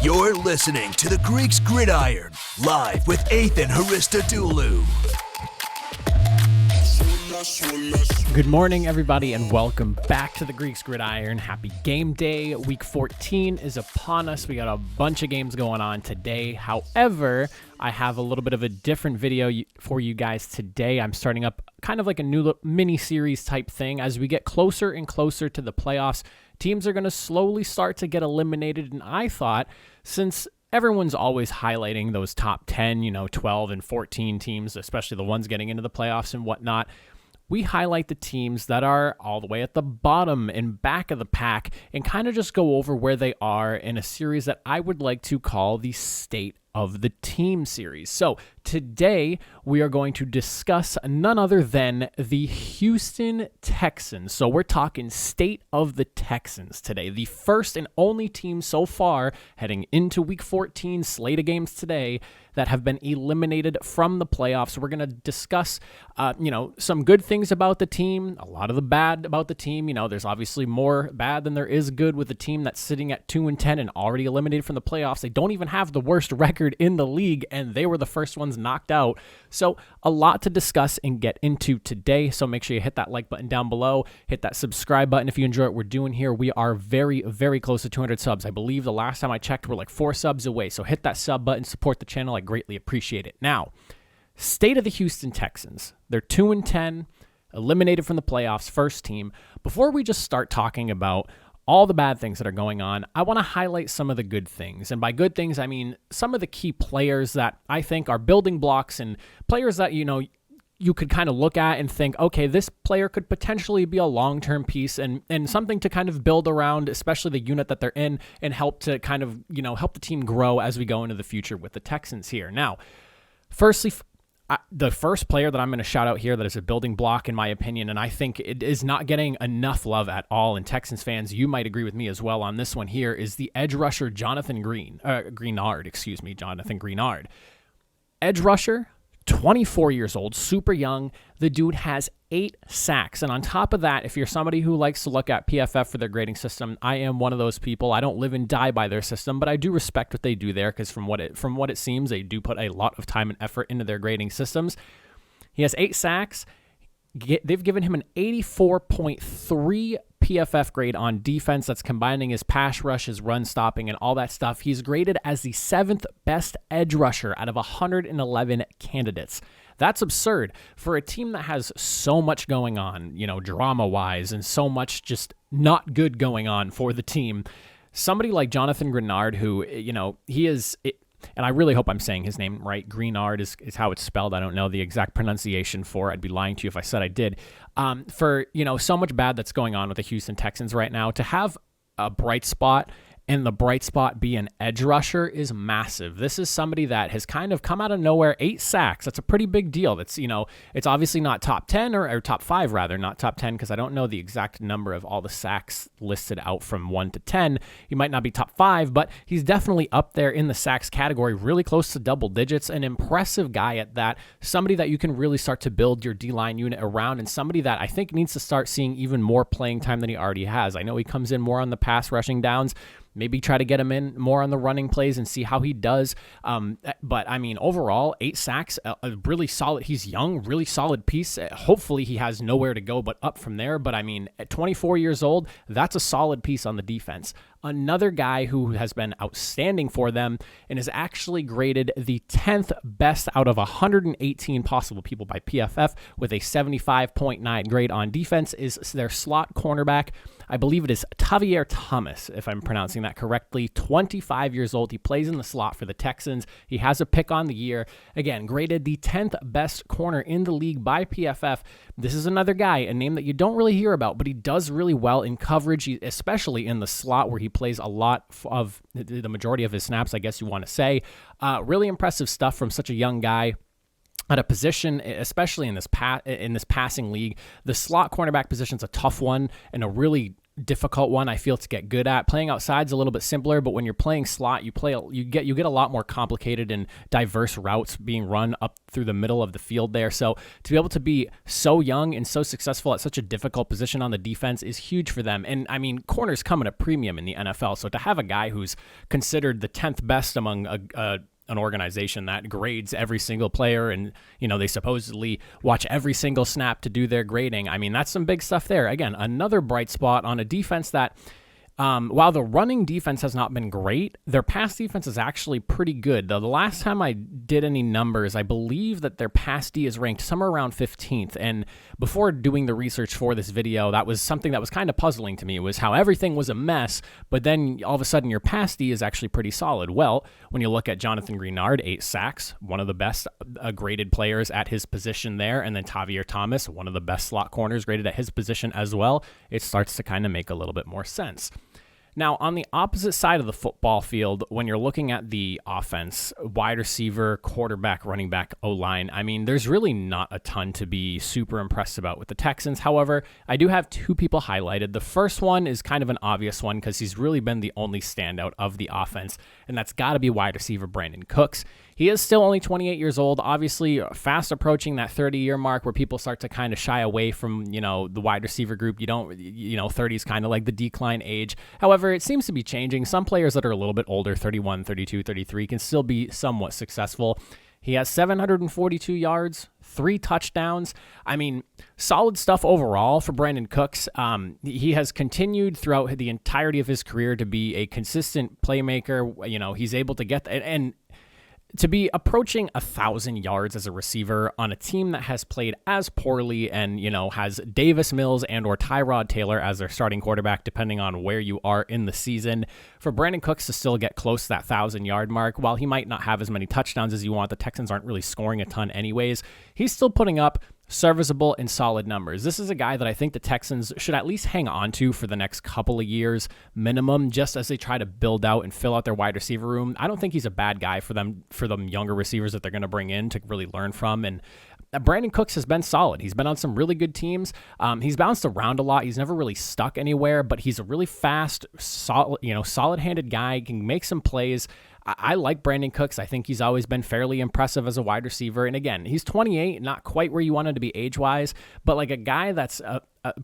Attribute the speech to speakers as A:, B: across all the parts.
A: You're listening to the Greeks Gridiron, live with Athan Hristodulu.
B: Good morning, everybody, and welcome back to the Greeks Gridiron. Happy game day. Week 14 is upon us. We got a bunch of games going on today. However, I have a little bit of a different video for you guys today. I'm starting up kind of like a new mini-series type thing. As we get closer and closer to the playoffs, teams are going to slowly start to get eliminated, and I thought, since everyone's always highlighting those top 10, 12 and 14 teams, especially the ones getting into the playoffs and whatnot, we highlight the teams that are all the way at the bottom and back of the pack and kind of just go over where they are in a series that I would like to call the State of the Team series. So today we are going to discuss none other than the Houston Texans. So we're talking State of the Texans today, the first and only team so far heading into week 14 slate of games today that have been eliminated from the playoffs. We're going to discuss, some good things about the team, a lot of the bad about the team. There's obviously more bad than there is good with the team that's sitting at 2-10 and already eliminated from the playoffs. They don't even have the worst record in the league, and they were the first ones knocked out. So a lot to discuss and get into today. So make sure you hit that like button down below, hit that subscribe button if you enjoy what we're doing here. We are very, very close to 200 subs. I believe the last time I checked, we're like 4 subs away. So hit that sub button, support the channel. I greatly appreciate it. Now, State of the Houston Texans. They're 2-10, eliminated from the playoffs, first team. Before we just start talking about all the bad things that are going on, I want to highlight some of the good things. And by good things, I mean some of the key players that I think are building blocks and players that, you could kind of look at and think, okay, this player could potentially be a long-term piece and something to kind of build around, especially the unit that they're in, and help to kind of, help the team grow as we go into the future with the Texans here. Now, firstly, the first player that I'm going to shout out here that is a building block, in my opinion, and I think it is not getting enough love at all, and Texans fans, you might agree with me as well on this one here, is the edge rusher Grenard. Edge rusher, 24 years old, super young. The dude has 8 sacks. And on top of that, if you're somebody who likes to look at PFF for their grading system, I am one of those people. I don't live and die by their system, but I do respect what they do there because from what it seems, they do put a lot of time and effort into their grading systems. He has 8 sacks. They've given him an 84.3 PFF grade on defense. That's combining his pass rush, his run stopping, and all that stuff. He's graded as the 7th best edge rusher out of 111 candidates. That's absurd for a team that has so much going on, drama-wise, and so much just not good going on for the team. Somebody like Jonathan Grenard, who, he is... And I really hope I'm saying his name right. Grenard is how it's spelled. I don't know the exact pronunciation for it. I'd be lying to you if I said I did. For, so much bad that's going on with the Houston Texans right now, to have a bright spot and the bright spot be an edge rusher is massive. This is somebody that has kind of come out of nowhere, 8 sacks. That's a pretty big deal. That's, it's obviously not top 10 or top 5 rather, not top 10 because I don't know the exact number of all the sacks listed out from 1 to 10. He might not be top 5, but he's definitely up there in the sacks category, really close to double digits. An impressive guy at that, somebody that you can really start to build your D-line unit around, and somebody that I think needs to start seeing even more playing time than he already has. I know he comes in more on the pass rushing downs. Maybe try to get him in more on the running plays and see how he does. But, I mean, overall, 8 sacks, a really solid. He's young, really solid piece. Hopefully he has nowhere to go but up from there. But, I mean, at 24 years old, that's a solid piece on the defense. Another guy who has been outstanding for them and is actually graded the 10th best out of 118 possible people by PFF with a 75.9 grade on defense is their slot cornerback. I believe it is Javier Thomas, if I'm pronouncing that correctly. 25 years old. He plays in the slot for the Texans. He has a pick on the year. Again, graded the 10th best corner in the league by PFF. This is another guy, a name that you don't really hear about, but he does really well in coverage, especially in the slot where he plays a lot of the majority of his snaps, I guess you want to say. Really impressive stuff from such a young guy. At a position, especially in this passing league, the slot cornerback position is a tough one and a really difficult one, I feel, to get good at. Playing outside's a little bit simpler, but when you're playing slot, you get a lot more complicated and diverse routes being run up through the middle of the field there. So to be able to be so young and so successful at such a difficult position on the defense is huge for them. And I mean, corners come at a premium in the NFL. So to have a guy who's considered the 10th best among an organization that grades every single player, and they supposedly watch every single snap to do their grading. I mean, that's some big stuff there. Again, another bright spot on a defense that, while the running defense has not been great, their pass defense is actually pretty good. The last time I did any numbers, I believe that their pass D is ranked somewhere around 15th. And before doing the research for this video, that was something that was kind of puzzling to me, was how everything was a mess, but then all of a sudden your pass D is actually pretty solid. Well, when you look at Jonathan Grenard, 8 sacks, one of the best graded players at his position there, and then Javier Thomas, one of the best slot corners graded at his position as well, it starts to kind of make a little bit more sense. Now, on the opposite side of the football field, when you're looking at the offense, wide receiver, quarterback, running back, O-line, I mean, there's really not a ton to be super impressed about with the Texans. However, I do have 2 people highlighted. The first one is kind of an obvious one because he's really been the only standout of the offense, and that's got to be wide receiver Brandon Cooks. He is still only 28 years old, obviously fast approaching that 30-year mark where people start to kind of shy away from, the wide receiver group. 30 is kind of like the decline age. However, it seems to be changing. Some players that are a little bit older, 31, 32, 33, can still be somewhat successful. He has 742 yards, 3 touchdowns. I mean, solid stuff overall for Brandon Cooks. He has continued throughout the entirety of his career to be a consistent playmaker. He's able to get and to be approaching 1,000 yards as a receiver on a team that has played as poorly and, has Davis Mills and or Tyrod Taylor as their starting quarterback, depending on where you are in the season. For Brandon Cooks to still get close to that 1,000-yard mark, while he might not have as many touchdowns as you want, the Texans aren't really scoring a ton anyways, he's still putting up serviceable and solid numbers. This is a guy that I think the Texans should at least hang on to for the next couple of years minimum, just as they try to build out and fill out their wide receiver room. I don't think he's a bad guy for them younger receivers that they're going to bring in to really learn from. And Brandon Cooks has been solid. He's been on some really good teams. He's bounced around a lot. He's never really stuck anywhere, but he's a really fast, solid-handed guy, can make some plays. I like Brandon Cooks. I think he's always been fairly impressive as a wide receiver. And again, he's 28, not quite where you want him to be age-wise, but like a guy that's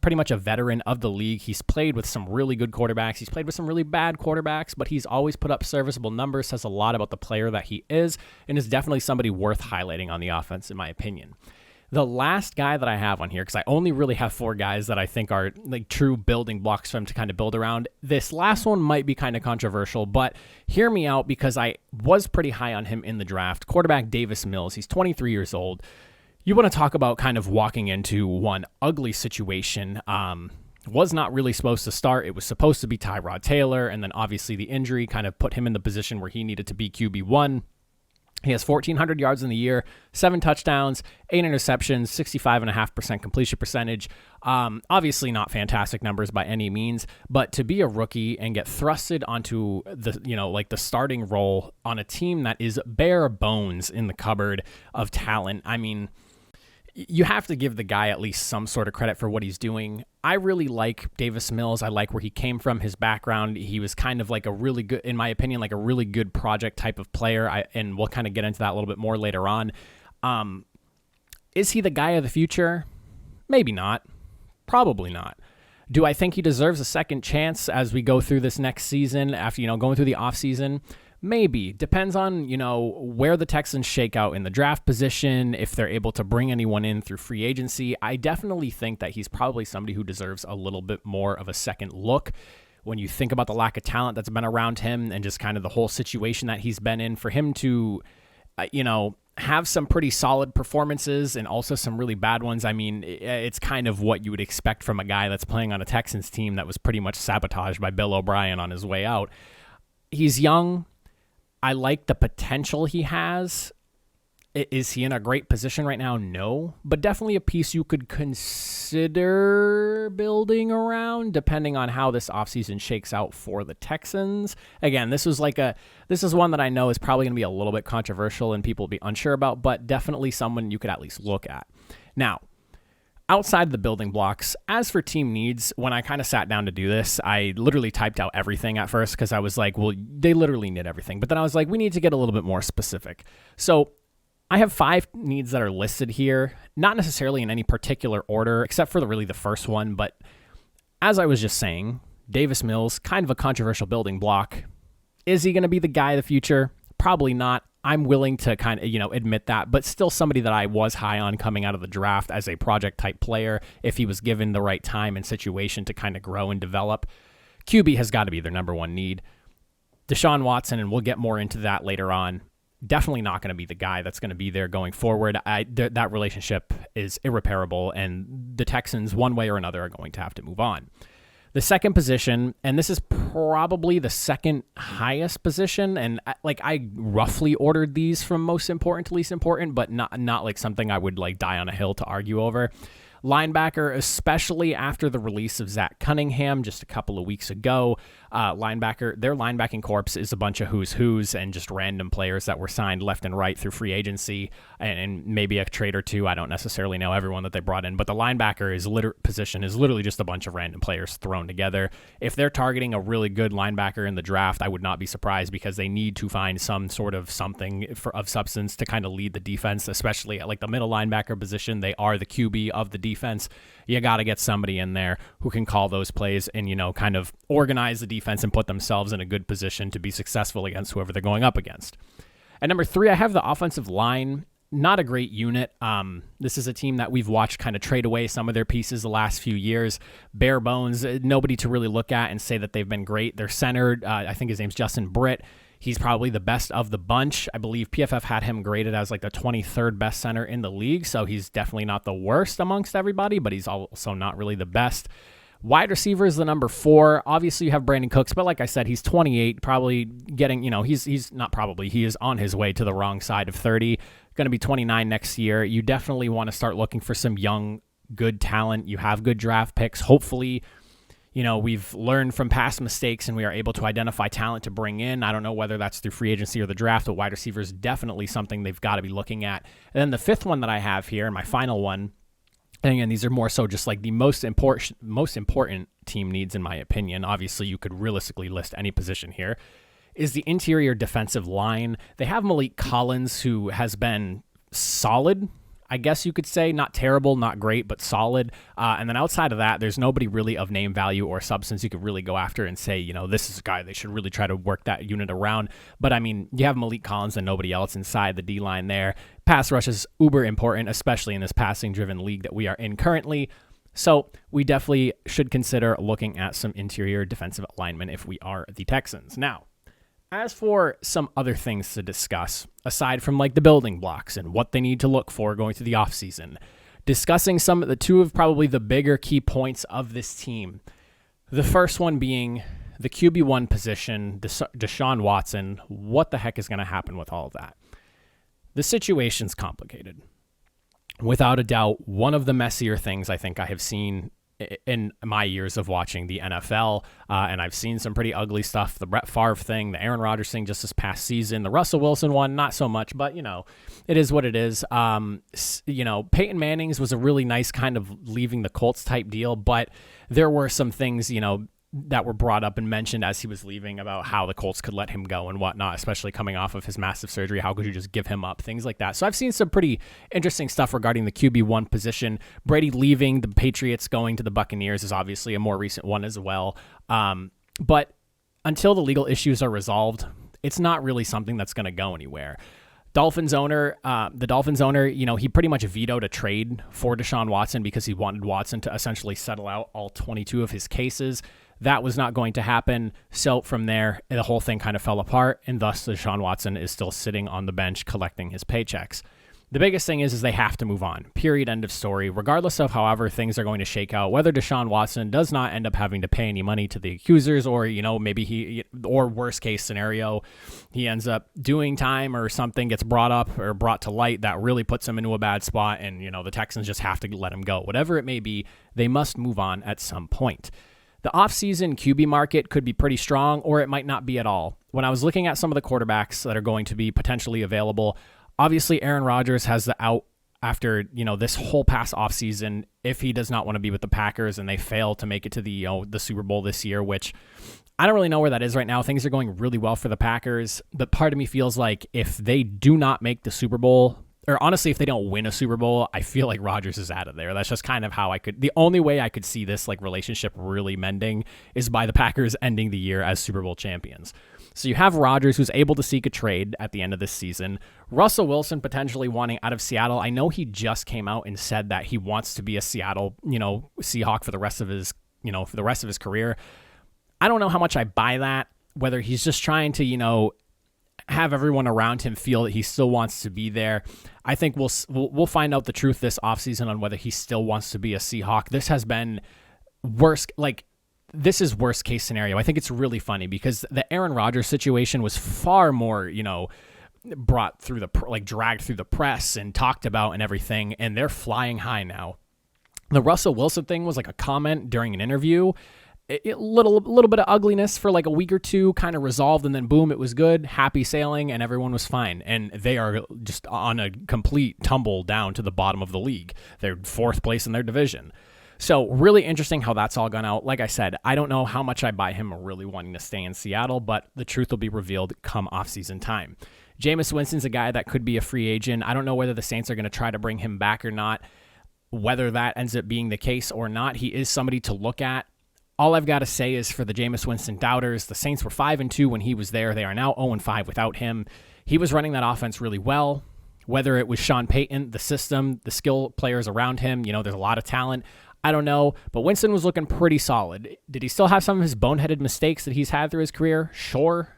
B: pretty much a veteran of the league. He's played with some really good quarterbacks. He's played with some really bad quarterbacks, but he's always put up serviceable numbers, says a lot about the player that he is, and is definitely somebody worth highlighting on the offense, in my opinion. The last guy that I have on here, because I only really have 4 guys that I think are like true building blocks for him to kind of build around. This last one might be kind of controversial, but hear me out because I was pretty high on him in the draft. Quarterback Davis Mills, he's 23 years old. You want to talk about kind of walking into one ugly situation. Was not really supposed to start. It was supposed to be Tyrod Taylor, and then obviously the injury kind of put him in the position where he needed to be QB1. He has 1,400 yards in the year, 7 touchdowns, 8 interceptions, 65.5% completion percentage. Obviously not fantastic numbers by any means, but to be a rookie and get thrusted onto the starting role on a team that is bare bones in the cupboard of talent, I mean, you have to give the guy at least some sort of credit for what he's doing. I really like Davis Mills. I like where he came from, his background. He was kind of like a really good, in my opinion, like a really good project type of player. And we'll kind of get into that a little bit more later on. Is he the guy of the future? Maybe not. Probably not. Do I think he deserves a second chance as we go through this next season after, going through the offseason? Maybe. Depends on, where the Texans shake out in the draft position, if they're able to bring anyone in through free agency. I definitely think that he's probably somebody who deserves a little bit more of a second look. When you think about the lack of talent that's been around him and just kind of the whole situation that he's been in, for him to, have some pretty solid performances and also some really bad ones. I mean, it's kind of what you would expect from a guy that's playing on a Texans team that was pretty much sabotaged by Bill O'Brien on his way out. He's young. I like the potential he has. Is he in a great position right now? No, but definitely a piece you could consider building around depending on how this offseason shakes out for the Texans. Again, this is one that I know is probably going to be a little bit controversial and people will be unsure about, but definitely someone you could at least look at. Now, outside the building blocks, as for team needs, when I kind of sat down to do this, I literally typed out everything at first because I was like, well, they literally need everything. But then I was like, we need to get a little bit more specific. So I have 5 needs that are listed here, not necessarily in any particular order, except for really the first one. But as I was just saying, Davis Mills, kind of a controversial building block. Is he going to be the guy of the future? Probably not. I'm willing to kind of, admit that, but still somebody that I was high on coming out of the draft as a project type player if he was given the right time and situation to kind of grow and develop. QB has got to be their number one need. Deshaun Watson, and we'll get more into that later on, definitely not going to be the guy that's going to be there going forward. That relationship is irreparable, and the Texans, one way or another, are going to have to move on. The second position, and this is probably the second highest position, and I roughly ordered these from most important to least important, but not like something I would like die on a hill to argue over. Linebacker, especially after the release of Zach Cunningham just a couple of weeks ago. Their linebacking corps is a bunch of who's who's and just random players that were signed left and right through free agency and maybe a trade or two. I don't necessarily know everyone that they brought in, but the linebacker position is literally just a bunch of random players thrown together. If they're targeting a really good linebacker in the draft, I would not be surprised because they need to find some sort of something of substance to kind of lead the defense, especially at like the middle linebacker position. They are the QB of the defense. You got to get somebody in there who can call those plays and, kind of organize the defense and put themselves in a good position to be successful against whoever they're going up against. At number 3, I have the offensive line. Not a great unit. This is a team that we've watched kind of trade away some of their pieces the last few years. Bare bones, nobody to really look at and say that they've been great. They're centered. I think his name's Justin Britt. He's probably the best of the bunch. I believe PFF had him graded as like the 23rd best center in the league, so he's definitely not the worst amongst everybody, but he's also not really the best. Wide receiver is the number 4. Obviously, you have Brandon Cooks, but like I said, he's 28, probably getting, he's not probably, he is on his way to the wrong side of 30, going to be 29 next year. You definitely want to start looking for some young, good talent. You have good draft picks. Hopefully, we've learned from past mistakes and we are able to identify talent to bring in. I don't know whether that's through free agency or the draft, but wide receiver is definitely something they've got to be looking at. And then the 5th one that I have here, and my final one, and again, these are more so just like the most important team needs in my opinion. Obviously, you could realistically list any position here, is the interior defensive line. They have Malik Collins, who has been solid, I guess you could say. Not terrible, not great, but solid. And then outside of that, there's nobody really of name value or substance you could really go after and say, this is a guy they should really try to work that unit around. But I mean, you have Malik Collins and nobody else inside the D-line there. Pass rush is uber important, especially in this passing-driven league that we are in currently. So we definitely should consider looking at some interior defensive alignment if we are the Texans. Now, as for some other things to discuss, aside from like the building blocks and what they need to look for going through the offseason, discussing some of the 2 of probably the bigger key points of this team. The first one being the QB1 position, Deshaun Watson. What the heck is going to happen with all of that? The situation's complicated. Without a doubt, one of the messier things I think I have seen in my years of watching the NFL, and I've seen some pretty ugly stuff. The Brett Favre thing, the Aaron Rodgers thing just this past season, the Russell Wilson one, not so much, but it is what it is. Peyton Manning's was a really nice kind of leaving the Colts type deal, but there were some things, that were brought up and mentioned as he was leaving about how the Colts could let him go and whatnot, especially coming off of his massive surgery. How could you just give him up? Things like that. So I've seen some pretty interesting stuff regarding the QB1 position. Brady leaving the Patriots, going to the Buccaneers is obviously a more recent one as well. But until the legal issues are resolved, it's not really something that's going to go anywhere. The Dolphins owner, he pretty much vetoed a trade for Deshaun Watson because he wanted Watson to essentially settle out all 22 of his cases. That was not going to happen. So from there, the whole thing kind of fell apart, and thus Deshaun Watson is still sitting on the bench collecting his paychecks. The biggest thing is they have to move on. Period. End of story. Regardless of however things are going to shake out, whether Deshaun Watson does not end up having to pay any money to the accusers, or, maybe or worst case scenario, he ends up doing time or something gets brought up or brought to light that really puts him into a bad spot, and, the Texans just have to let him go. Whatever it may be, they must move on at some point. The offseason QB market could be pretty strong, or it might not be at all. When I was looking at some of the quarterbacks that are going to be potentially available, obviously Aaron Rodgers has the after, this whole past offseason, if he does not want to be with the Packers and they fail to make it to the Super Bowl this year, which I don't really know where that is right now. Things are going really well for the Packers, but part of me feels like if they do not make the Super Bowl, or honestly, if they don't win a Super Bowl, I feel like Rodgers is out of there. That's just kind of how the only way I could see this relationship really mending is by the Packers ending the year as Super Bowl champions. So you have Rodgers, who's able to seek a trade at the end of this season. Russell Wilson potentially wanting out of Seattle. I know he just came out and said that he wants to be a Seattle, Seahawk for the rest of his career. I don't know how much I buy that, whether he's just trying to, have everyone around him feel that he still wants to be there. I think we'll find out the truth this offseason on whether he still wants to be a Seahawk. This has been this is worst case scenario. I think it's really funny because the Aaron Rodgers situation was far more, brought through dragged through the press and talked about and everything, and they're flying high now. The Russell Wilson thing was a comment during an interview. Little bit of ugliness for a week or two, kind of resolved, and then boom, it was good, happy sailing, and everyone was fine. And they are just on a complete tumble down to the bottom of the league. They're 4th place in their division. So really interesting how that's all gone out. Like I said, I don't know how much I buy him really wanting to stay in Seattle, but the truth will be revealed come offseason time. Jameis Winston's a guy that could be a free agent. I don't know whether the Saints are going to try to bring him back or not. Whether that ends up being the case or not, he is somebody to look at. All I've got to say is for the Jameis Winston doubters, the Saints were 5-2 when he was there. They are now 0-5 without him. He was running that offense really well. Whether it was Sean Payton, the system, the skill players around him, there's a lot of talent. I don't know, but Winston was looking pretty solid. Did he still have some of his boneheaded mistakes that he's had through his career? Sure.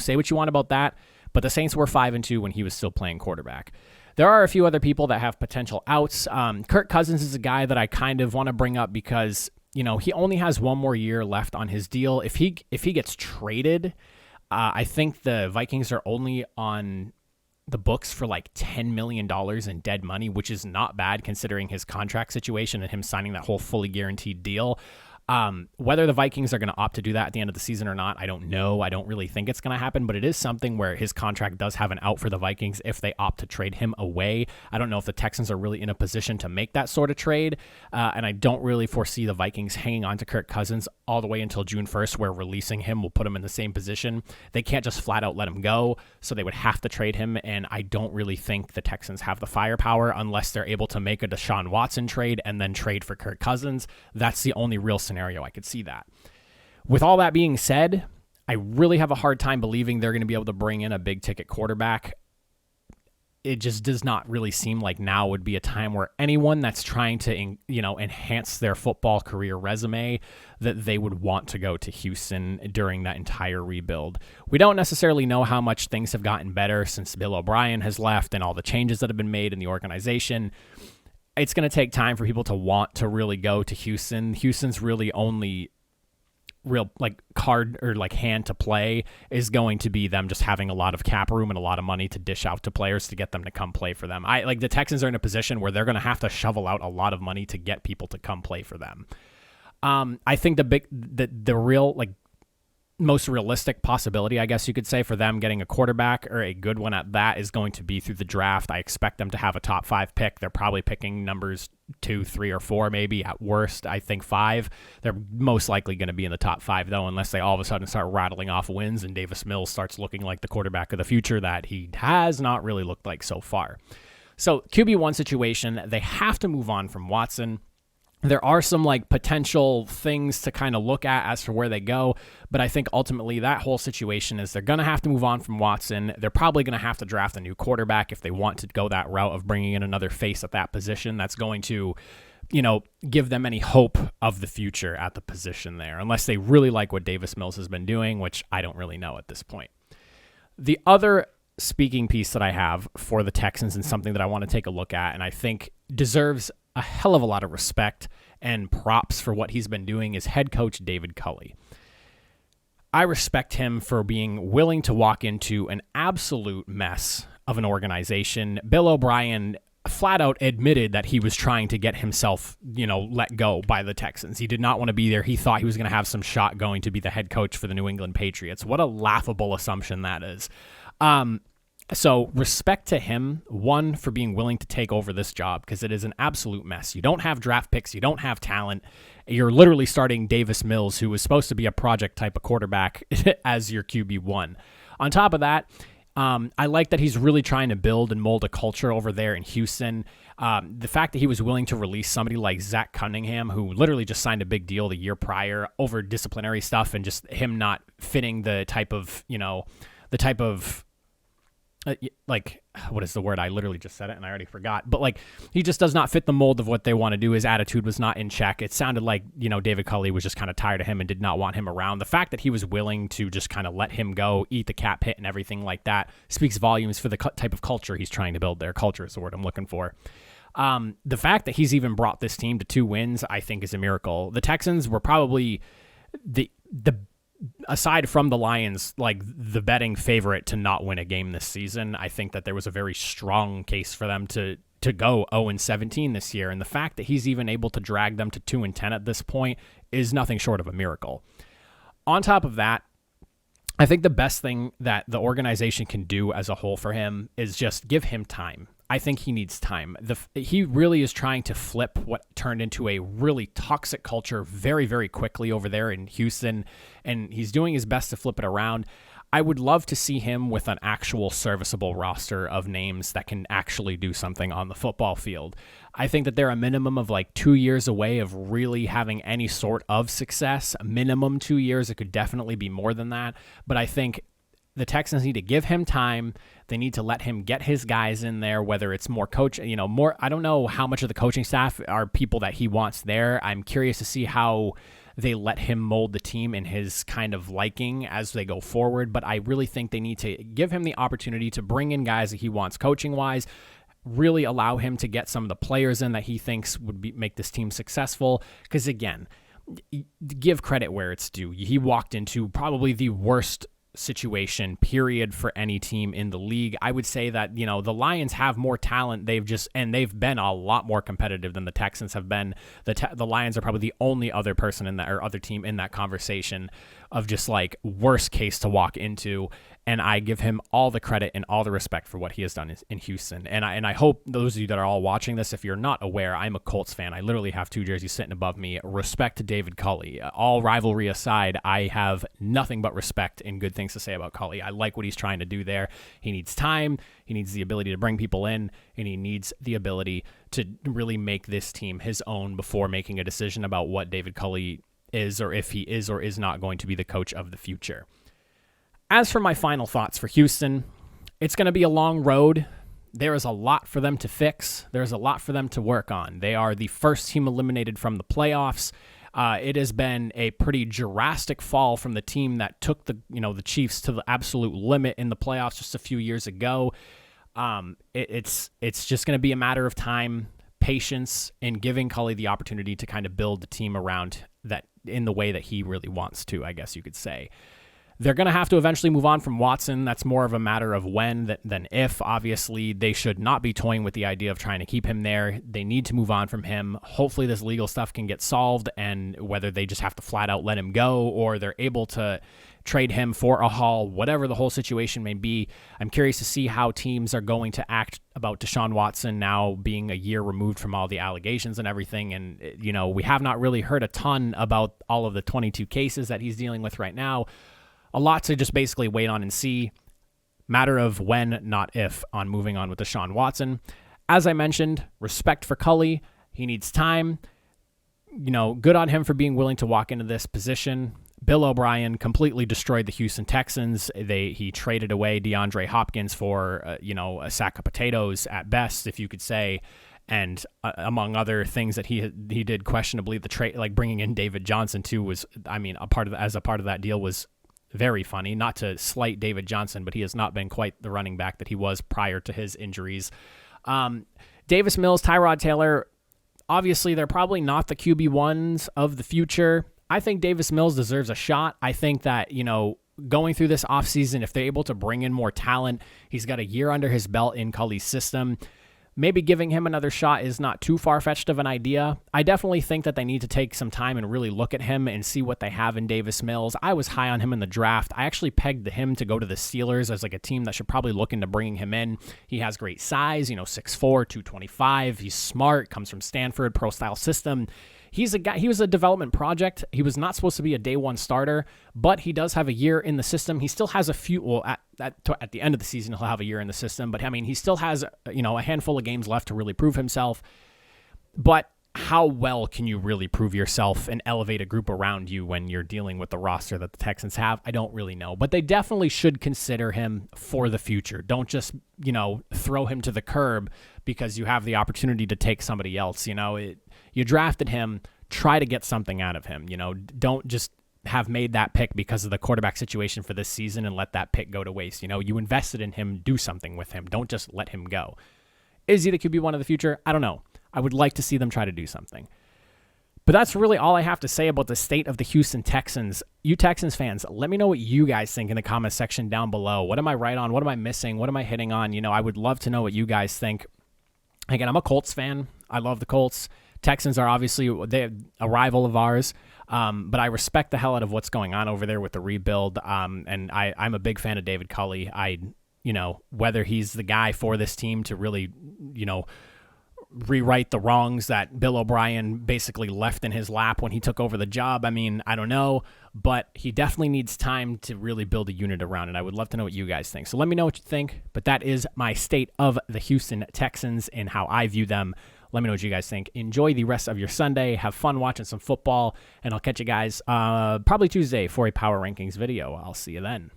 B: Say what you want about that. But the Saints were 5-2 when he was still playing quarterback. There are a few other people that have potential outs. Kirk Cousins is a guy that I kind of want to bring up because, he only has one more year left on his deal. If he gets traded, I think the Vikings are only on the books for $10 million in dead money, which is not bad considering his contract situation and him signing that whole fully guaranteed deal. Whether the Vikings are going to opt to do that at the end of the season or not, I don't know. I don't really think it's going to happen, but it is something where his contract does have an out for the Vikings if they opt to trade him away. I don't know if the Texans are really in a position to make that sort of trade, and I don't really foresee the Vikings hanging on to Kirk Cousins all the way until June 1st, where releasing him will put him in the same position. They can't just flat out let him go, so they would have to trade him, and I don't really think the Texans have the firepower unless they're able to make a Deshaun Watson trade and then trade for Kirk Cousins. That's the only real scenario I could see that. With all that being said, I really have a hard time believing they're going to be able to bring in a big ticket quarterback. It just does not really seem like now would be a time where anyone that's trying to, enhance their football career resume, that they would want to go to Houston during that entire rebuild. We don't necessarily know how much things have gotten better since Bill O'Brien has left and all the changes that have been made in the organization. It's going to take time for people to want to really go to Houston. Houston's really only real card or hand to play is going to be them just having a lot of cap room and a lot of money to dish out to players to get them to come play for them. The Texans are in a position where they're going to have to shovel out a lot of money to get people to come play for them. I think the real most realistic possibility, I guess you could say, for them getting a quarterback or a good one at that is going to be through the draft. I expect them to have a top 5 pick. They're probably picking numbers 2, 3, or 4, maybe at worst. I think 5. They're most likely going to be in the top 5 though, unless they all of a sudden start rattling off wins and Davis Mills starts looking like the quarterback of the future that he has not really looked like so far. So QB1 situation, they have to move on from Watson. There are some potential things to kind of look at as to where they go, but I think ultimately that whole situation is they're going to have to move on from Watson. They're probably going to have to draft a new quarterback if they want to go that route of bringing in another face at that position. That's going to, give them any hope of the future at the position there, unless they really like what Davis Mills has been doing, which I don't really know at this point. The other speaking piece that I have for the Texans and something that I want to take a look at, and I think deserves a hell of a lot of respect and props for what he's been doing, is head coach David Culley. I respect him for being willing to walk into an absolute mess of an organization. Bill O'Brien flat out admitted that he was trying to get himself, let go by the Texans. He did not want to be there. He thought he was going to have some shot going to be the head coach for the New England Patriots. What a laughable assumption that is. So respect to him, one, for being willing to take over this job, because it is an absolute mess. You don't have draft picks. You don't have talent. You're literally starting Davis Mills, who was supposed to be a project type of quarterback, as your QB1. On top of that, I like that he's really trying to build and mold a culture over there in Houston. The fact that he was willing to release somebody like Zach Cunningham, who literally just signed a big deal the year prior over disciplinary stuff and just him not fitting the type of, like, what is the word? I literally just said it and I already forgot. But like, he just does not fit the mold of what they want to do. His attitude was not in check. It sounded like, David Culley was just kind of tired of him and did not want him around. The fact that he was willing to just kind of let him go, eat the cap hit and everything like that speaks volumes for the type of culture he's trying to build there. Culture is the word I'm looking for. The fact that he's even brought this team to 2 wins, I think, is a miracle. The Texans were probably the aside from the Lions, like the betting favorite to not win a game this season. I think that there was a very strong case for them to go 0-17 this year. And the fact that he's even able to drag them to 2-10 at this point is nothing short of a miracle. On top of that, I think the best thing that the organization can do as a whole for him is just give him time. I think he needs time. He really is trying to flip what turned into a really toxic culture very, very quickly over there in Houston, and he's doing his best to flip it around. I would love to see him with an actual serviceable roster of names that can actually do something on the football field. I think that they're a minimum of like 2 years away of really having any sort of success. A minimum 2 years. It could definitely be more than that, but I think the Texans need to give him time. They need to let him get his guys in there, whether it's more coach, more. I don't know how much of the coaching staff are people that he wants there. I'm curious to see how they let him mold the team in his kind of liking as they go forward. But I really think they need to give him the opportunity to bring in guys that he wants coaching wise, really allow him to get some of the players in that he thinks would make this team successful. Because again, give credit where it's due. He walked into probably the worst situation period for any team in the league. I would say that the Lions have more talent. They've been a lot more competitive than the Texans have been. The Lions are probably the only other person in that or other team in that conversation of just like worst case to walk into. And I give him all the credit and all the respect for what he has done in Houston. And I hope those of you that are all watching this, if you're not aware, I'm a Colts fan. I literally have 2 jerseys sitting above me. Respect to David Culley. All rivalry aside, I have nothing but respect and good things to say about Culley. I like what he's trying to do there. He needs time. He needs the ability to bring people in, and he needs the ability to really make this team his own before making a decision about what David Culley is, or if he is or is not going to be the coach of the future. As for my final thoughts for Houston, it's going to be a long road. There is a lot for them to fix. There's a lot for them to work on. They are the first team eliminated from the playoffs. It has been a pretty drastic fall from the team that took the Chiefs to the absolute limit in the playoffs just a few years ago. It's just going to be a matter of time, patience, and giving Culley the opportunity to kind of build the team around that in the way that he really wants to, I guess you could say. They're going to have to eventually move on from Watson. That's more of a matter of when than if. Obviously, they should not be toying with the idea of trying to keep him there. They need to move on from him. Hopefully, this legal stuff can get solved, and whether they just have to flat out let him go or they're able to trade him for a haul, whatever the whole situation may be. I'm curious to see how teams are going to act about Deshaun Watson now being a year removed from all the allegations and everything. And, we have not really heard a ton about all of the 22 cases that he's dealing with right now. A lot to just basically wait on and see. Matter of when, not if, on moving on with Deshaun Watson. As I mentioned, respect for Culley. He needs time. Good on him for being willing to walk into this position. Bill O'Brien completely destroyed the Houston Texans. He traded away DeAndre Hopkins for, a sack of potatoes at best, if you could say. And among other things that he did questionably, the trade, like bringing in David Johnson too, was, a part of that deal was very funny. Not to slight David Johnson, but he has not been quite the running back that he was prior to his injuries. Davis Mills, Tyrod Taylor, obviously they're probably not the QB1s of the future. I think Davis Mills deserves a shot. I think that, going through this offseason, if they're able to bring in more talent, he's got a year under his belt in Culley's system. maybe giving him another shot is not too far-fetched of an idea. I definitely think that they need to take some time and really look at him and see what they have in Davis Mills. I was high on him in the draft. I actually pegged him to go to the Steelers as like a team that should probably look into bringing him in. He has great size, 6'4", 225. He's smart, comes from Stanford, pro-style system. He's a guy. He was a development project. He was not supposed to be a day one starter, but he does have a year in the system. He still has a few. Well, at the end of the season, he'll have a year in the system. But I mean, he still has a handful of games left to really prove himself. But how well can you really prove yourself and elevate a group around you when you're dealing with the roster that the Texans have? I don't really know, but they definitely should consider him for the future. Don't just throw him to the curb because you have the opportunity to take somebody else. You drafted him, try to get something out of him. Don't just have made that pick because of the quarterback situation for this season and let that pick go to waste. You invested in him, do something with him. Don't just let him go. Is he the QB1 of the future? I don't know. I would like to see them try to do something. But that's really all I have to say about the state of the Houston Texans. You Texans fans, let me know what you guys think in the comment section down below. What am I right on? What am I missing? What am I hitting on? I would love to know what you guys think. Again, I'm a Colts fan. I love the Colts. Texans are obviously a rival of ours, but I respect the hell out of what's going on over there with the rebuild, and I'm a big fan of David Culley. Whether he's the guy for this team to really, rewrite the wrongs that Bill O'Brien basically left in his lap when he took over the job. I mean, I don't know, but he definitely needs time to really build a unit around it. I would love to know what you guys think. So let me know what you think, but that is my state of the Houston Texans and how I view them. Let me know what you guys think. Enjoy the rest of your Sunday. Have fun watching some football, and I'll catch you guys probably Tuesday for a Power Rankings video. I'll see you then.